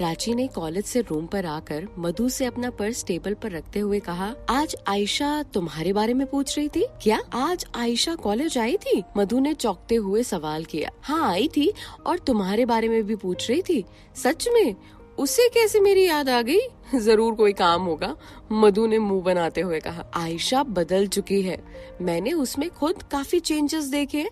प्राची ने कॉलेज से रूम पर आकर मधु से अपना पर्स टेबल पर रखते हुए कहा, आज आयशा तुम्हारे बारे में पूछ रही थी क्या? आज आयशा कॉलेज आई थी? मधु ने चौंकते हुए सवाल किया। हाँ आई थी, और तुम्हारे बारे में भी पूछ रही थी। सच में? उसे कैसे मेरी याद आ गई? जरूर कोई काम होगा, मधु ने मुंह बनाते हुए कहा। आयशा बदल चुकी है, मैंने उसमें खुद काफी चेंजेस देखे।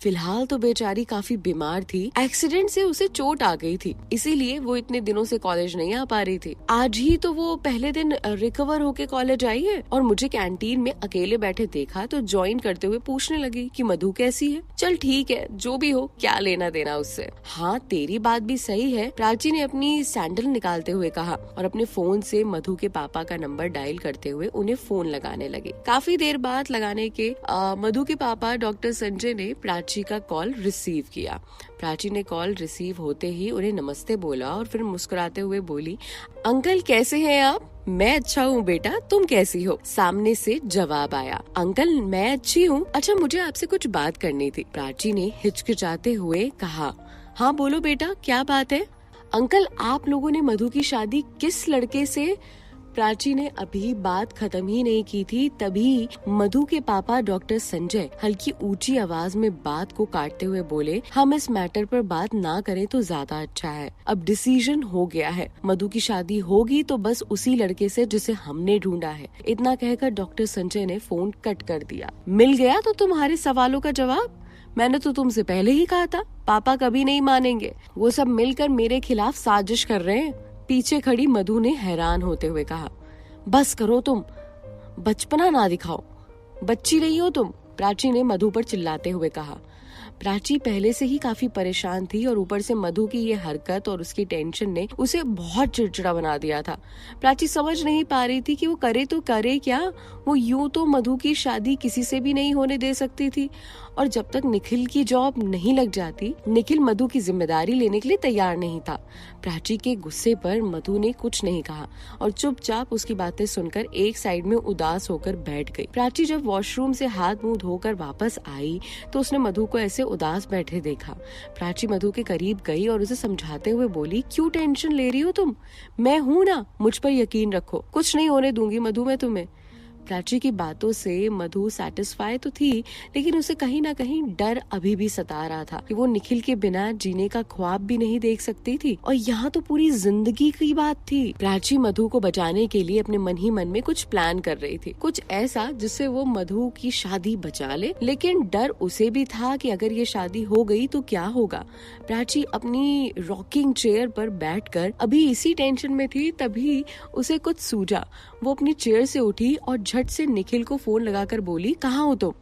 फिलहाल तो बेचारी काफी बीमार थी, एक्सीडेंट से उसे चोट आ गई थी, इसीलिए वो इतने दिनों से कॉलेज नहीं आ पा रही थी। आज ही तो वो पहले दिन रिकवर होके कॉलेज आई है, और मुझे कैंटीन में अकेले बैठे देखा तो ज्वाइन करते हुए पूछने लगी कि मधु कैसी है। चल ठीक है, जो भी हो, क्या लेना देना उससे। हाँ तेरी बात भी सही है, प्राची ने अपनी सैंडल निकालते हुए कहा और अपने फोन से मधु के पापा का नंबर डायल करते हुए उन्हें फोन लगाने लगे। काफी देर बाद लगाने के मधु के पापा डॉक्टर संजय ने प्राची का कॉल रिसीव किया। प्राची ने कॉल रिसीव होते ही उन्हें नमस्ते बोला और फिर मुस्कुराते हुए बोली, अंकल कैसे हैं आप? मैं अच्छा हूँ बेटा, तुम कैसी हो? सामने से जवाब आया, अंकल मैं अच्छी हूँ। अच्छा मुझे आपसे कुछ बात करनी थी। प्राची ने हिचकिचाते हुए कहा, हाँ बोलो बेटा क्या बात है? अंकल आप लोगों ने मधु की शादी किस लड़के से? प्राची ने अभी बात खत्म ही नहीं की थी, तभी मधु के पापा डॉक्टर संजय हल्की ऊंची आवाज में बात को काटते हुए बोले, हम इस मैटर पर बात ना करें तो ज्यादा अच्छा है। अब डिसीजन हो गया है, मधु की शादी होगी तो बस उसी लड़के से जिसे हमने ढूंढा है। इतना कहकर डॉक्टर संजय ने फोन कट कर दिया। मिल गया तो तुम्हारे सवालों का जवाब? मैंने तो तुमसे पहले ही कहा था, पापा कभी नहीं मानेंगे। वो सब मिलकर मेरे खिलाफ साजिश कर रहे हैं। पीछे खड़ी मधु ने हैरान होते हुए कहा, बस करो तुम, बचपना ना दिखाओ, बच्ची नहीं हो तुम। प्राची ने मधु पर चिल्लाते हुए कहा। प्राची पहले से ही काफी परेशान थी और ऊपर से मधु की ये हरकत और उसकी टेंशन ने उसे बहुत चिड़चिड़ा बना दिया था। प्राची समझ नहीं पा रही थी कि वो करे तो करे क्या। वो यूं तो मधु की शादी किसी से भी नहीं होने दे सकती थी, और जब तक निखिल की जॉब नहीं लग जाती, निखिल मधु की जिम्मेदारी लेने के लिए तैयार नहीं था। प्राची के गुस्से पर मधु ने कुछ नहीं कहा और चुपचाप उसकी बातें सुनकर एक साइड में उदास होकर बैठ गई। प्राची जब वॉशरूम से हाथ मुंह धोकर वापस आई तो उसने मधु को ऐसे उदास बैठे देखा। प्राची मधु के करीब गई और उसे समझाते हुए बोली, क्यों टेंशन ले रही हो तुम? मैं हूँ ना, मुझ पर यकीन रखो, कुछ नहीं होने दूंगी मधु मैं तुम्हें। प्राची की बातों से मधु सेटिस्फाई तो थी, लेकिन उसे कहीं ना कहीं डर अभी भी सता रहा था कि वो निखिल के बिना जीने का ख्वाब भी नहीं देख सकती थी, और यहाँ तो पूरी जिंदगी की बात थी। प्राची मधु को बचाने के लिए अपने मन ही मन में कुछ प्लान कर रही थी, कुछ ऐसा जिससे वो मधु की शादी बचा ले, लेकिन डर उसे भी था कि अगर ये शादी हो गई तो क्या होगा। प्राची अपनी रॉकिंग चेयर पर बैठकर अभी इसी टेंशन में थी, तभी उसे कुछ सूझा। वो अपनी चेयर से उठी और झट से निखिल को फोन लगाकर बोली, कहाँ हो तुम?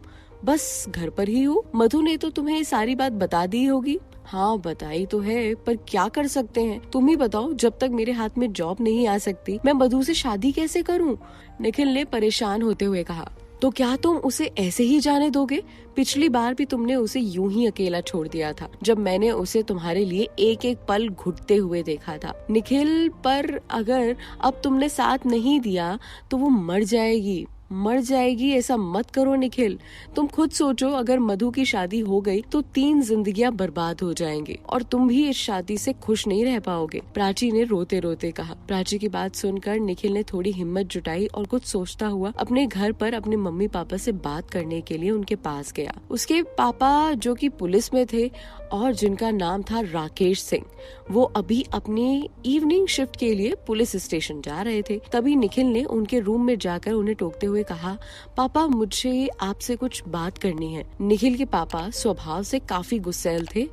बस घर पर ही हूँ। मधु ने तो तुम्हें सारी बात बता दी होगी। हाँ बताई तो है, पर क्या कर सकते हैं, तुम ही बताओ। जब तक मेरे हाथ में जॉब नहीं आ सकती, मैं मधु से शादी कैसे करूँ? निखिल ने परेशान होते हुए कहा। तो क्या तुम उसे ऐसे ही जाने दोगे? पिछली बार भी तुमने उसे यूं ही अकेला छोड़ दिया था, जब मैंने उसे तुम्हारे लिए एक एक पल घुटते हुए देखा था। निखिल, पर अगर अब तुमने साथ नहीं दिया तो वो मर जाएगी, मर जाएगी। ऐसा मत करो निखिल, तुम खुद सोचो, अगर मधु की शादी हो गई तो 3 जिंदगियां बर्बाद हो जाएंगी और तुम भी इस शादी से खुश नहीं रह पाओगे, प्राची ने रोते रोते कहा। प्राची की बात सुनकर निखिल ने थोड़ी हिम्मत जुटाई और कुछ सोचता हुआ अपने घर पर अपने मम्मी पापा से बात करने के लिए उनके पास गया। उसके पापा, जो कि पुलिस में थे और जिनका नाम था राकेश सिंह, वो अभी अपनी इवनिंग शिफ्ट के लिए पुलिस स्टेशन जा रहे थे। तभी निखिल ने उनके रूम में जाकर उन्हें टोकते हुए कहा, पापा मुझे आपसे कुछ बात करनी है। निखिल के पापा स्वभाव से काफी गुस्सैल थे।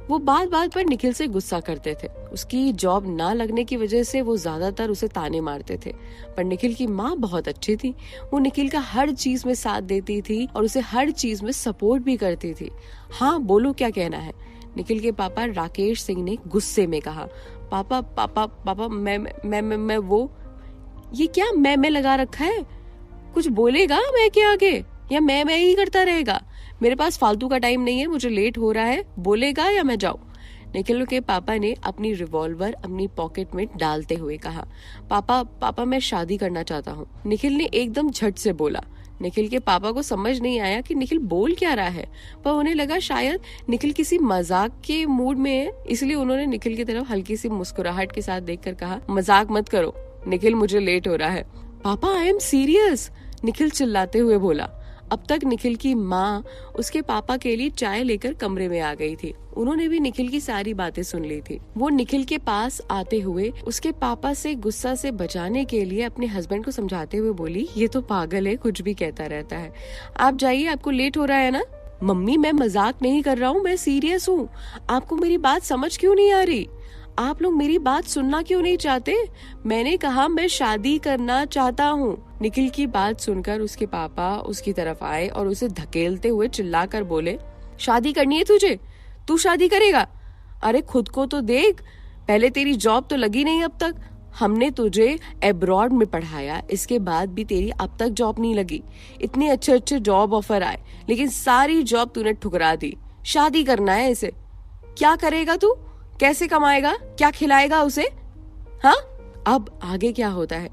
वो बात बात पर निखिल से गुस्सा करते थे। उसकी जॉब ना लगने की वजह से वो ज्यादातर उसे ताने मारते थे, पर निखिल की माँ बहुत अच्छी थी। वो निखिल का हर चीज में साथ देती थी और उसे हर चीज में सपोर्ट भी करती थी। हाँ बोलो क्या कहना है? निखिल के पापा राकेश सिंह ने गुस्से में कहा। पापा पापा पापा मैं वो, ये क्या मैं लगा रखा है? कुछ बोलेगा मैं के आगे, या मैं ही करता रहेगा? मेरे पास फालतू का टाइम नहीं है, मुझे लेट हो रहा है, बोलेगा या मैं जाऊं? निखिल के पापा ने अपनी रिवॉल्वर अपनी पॉकेट में डालते हुए कहा। पापा मैं शादी करना चाहता हूँ, निखिल ने एकदम झट से बोला। निखिल के पापा को समझ नहीं आया कि निखिल बोल क्या रहा है, पर उन्हें लगा शायद निखिल किसी मजाक के मूड में है, इसलिए उन्होंने निखिल की तरफ हल्की सी मुस्कुराहट के साथ देखकर कहा, मजाक मत करो निखिल, मुझे लेट हो रहा है। पापा आई एम सीरियस, निखिल चिल्लाते हुए बोला। अब तक निखिल की माँ उसके पापा के लिए चाय लेकर कमरे में आ गई थी। उन्होंने भी निखिल की सारी बातें सुन ली थी। वो निखिल के पास आते हुए उसके पापा से गुस्सा से बचाने के लिए अपने हस्बैंड को समझाते हुए बोली, ये तो पागल है, कुछ भी कहता रहता है, आप जाइए, आपको लेट हो रहा है ना। मम्मी मैं मजाक नहीं कर रहा हूँ, मैं सीरियस हूँ, आपको मेरी बात समझ क्यों नहीं आ रही? आप लोग मेरी बात सुनना क्यों नहीं चाहते? मैंने कहा मैं शादी करना चाहता हूँ। निखिल की बात सुनकर उसके पापा उसकी तरफ आए और उसे धकेलते हुए चिल्लाकर बोले, शादी करनी है तुझे? तू शादी करेगा? अरे खुद को तो देख, पहले तेरी जॉब तो लगी नहीं अब तक, हमने तुझे अब्रॉड में पढ़ाया, इसके बाद भी तेरी अब तक जॉब नहीं लगी। इतने अच्छे अच्छे जॉब ऑफर आए, लेकिन सारी जॉब तूने ठुकरा दी। शादी करना है इसे, क्या करेगा तू? कैसे कमाएगा? क्या खिलाएगा उसे? हाँ, अब आगे क्या होता है